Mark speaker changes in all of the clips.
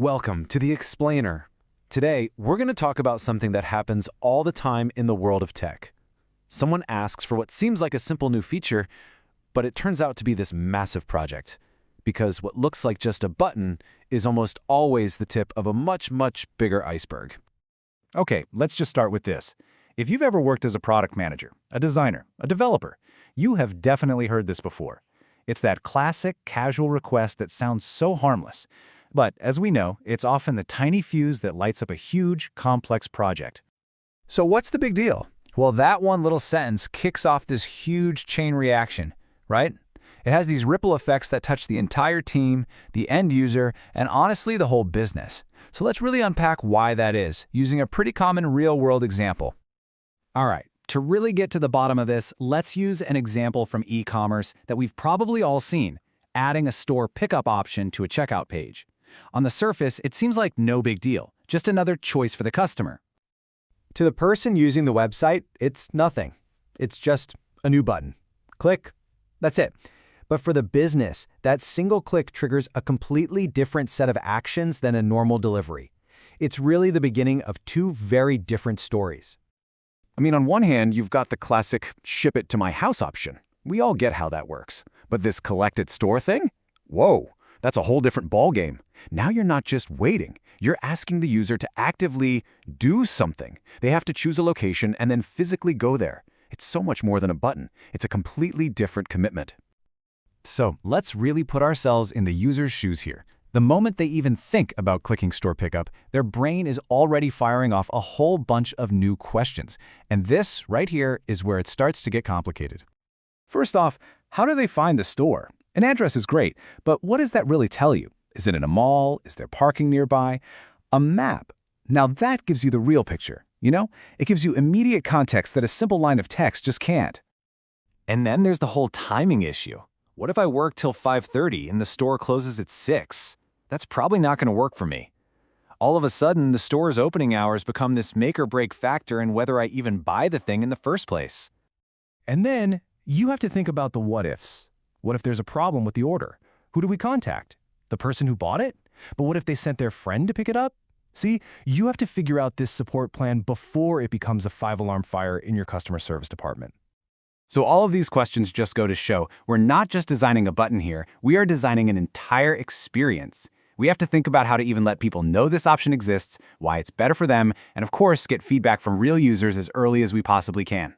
Speaker 1: Welcome to The Explainer. Today, we're going to talk about something that happens all the time in the world of tech. Someone asks for what seems like a simple new feature, but it turns out to be this massive project. Because what looks like just a button is almost always the tip of a much, much bigger iceberg.
Speaker 2: Okay, let's just start with this. If you've ever worked as a product manager, a designer, a developer, you have definitely heard this before. It's that classic casual request that sounds so harmless. But as we know, it's often the tiny fuse that lights up a huge, complex project.
Speaker 3: So what's the big deal? Well, that one little sentence kicks off this huge chain reaction, right? It has these ripple effects that touch the entire team, the end user, and honestly, the whole business. So let's really unpack why that is, using a pretty common real-world example.
Speaker 2: All right, to really get to the bottom of this, let's use an example from e-commerce that we've probably all seen, adding a store pickup option to a checkout page. On the surface, it seems like no big deal, just another choice for the customer.
Speaker 4: To the person using the website, it's nothing. It's just a new button. Click. That's it. But for the business, that single click triggers a completely different set of actions than a normal delivery. It's really the beginning of two very different stories.
Speaker 1: I mean, on one hand, you've got the classic ship it to my house option. We all get how that works. But this collect at store thing? Whoa, that's a whole different ballgame. Now you're not just waiting. You're asking the user to actively do something. They have to choose a location and then physically go there. It's so much more than a button. It's a completely different commitment.
Speaker 2: So let's really put ourselves in the user's shoes here. The moment they even think about clicking store pickup, their brain is already firing off a whole bunch of new questions. And this right here is where it starts to get complicated. First off, how do they find the store? An address is great, but what does that really tell you? Is it in a mall? Is there parking nearby? A map. Now that gives you the real picture, you know? It gives you immediate context that a simple line of text just can't.
Speaker 5: And then there's the whole timing issue. What if I work till 5:30 and the store closes at 6? That's probably not going to work for me. All of a sudden, the store's opening hours become this make or break factor in whether I even buy the thing in the first place.
Speaker 2: And then you have to think about the what-ifs. What if there's a problem with the order? Who do we contact? The person who bought it? But what if they sent their friend to pick it up? See, you have to figure out this support plan before it becomes a 5-alarm fire in your customer service department.
Speaker 5: So all of these questions just go to show we're not just designing a button here, we are designing an entire experience. We have to think about how to even let people know this option exists, why it's better for them, and of course, get feedback from real users as early as we possibly can.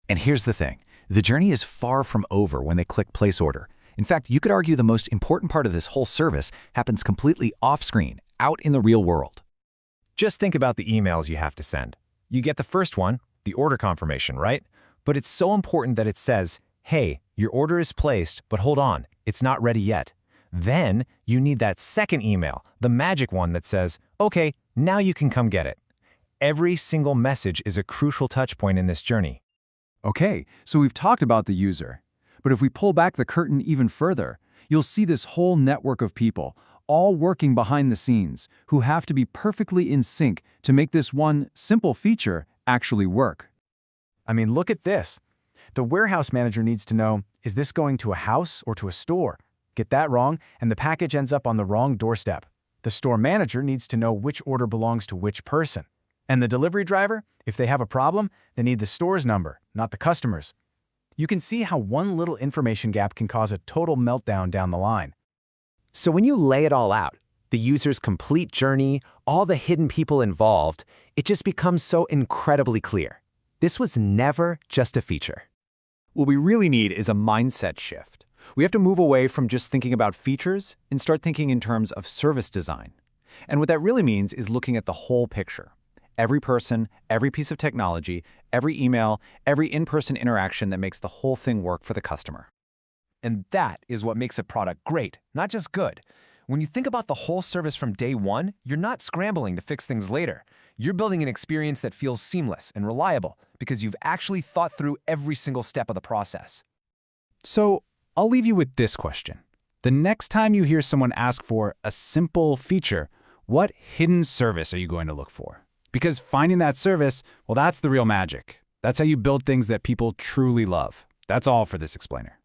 Speaker 3: And here's the thing. The journey is far from over when they click place order. In fact, you could argue the most important part of this whole service happens completely off-screen, out in the real world.
Speaker 6: Just think about the emails you have to send. You get the first one, the order confirmation, right? But it's so important that it says, hey, your order is placed, but hold on, it's not ready yet. Then you need that second email, the magic one that says, okay, now you can come get it. Every single message is a crucial touch point in this journey.
Speaker 2: Okay, so we've talked about the user. But if we pull back the curtain even further, you'll see this whole network of people, all working behind the scenes, who have to be perfectly in sync to make this one simple feature actually work. I mean, look at this. The warehouse manager needs to know, is this going to a house or to a store? Get that wrong, and the package ends up on the wrong doorstep. The store manager needs to know which order belongs to which person. And the delivery driver, if they have a problem, they need the store's number, not the customer's. You can see how one little information gap can cause a total meltdown down the line.
Speaker 4: So when you lay it all out, the user's complete journey, all the hidden people involved, it just becomes so incredibly clear. This was never just a feature.
Speaker 5: What we really need is a mindset shift. We have to move away from just thinking about features and start thinking in terms of service design. And what that really means is looking at the whole picture. Every person, every piece of technology, every email, every in-person interaction that makes the whole thing work for the customer.
Speaker 6: And that is what makes a product great, not just good. When you think about the whole service from day one, you're not scrambling to fix things later. You're building an experience that feels seamless and reliable because you've actually thought through every single step of the process.
Speaker 2: So I'll leave you with this question. The next time you hear someone ask for a simple feature, what hidden service are you going to look for? Because finding that service, well, that's the real magic. That's how you build things that people truly love. That's all for this explainer.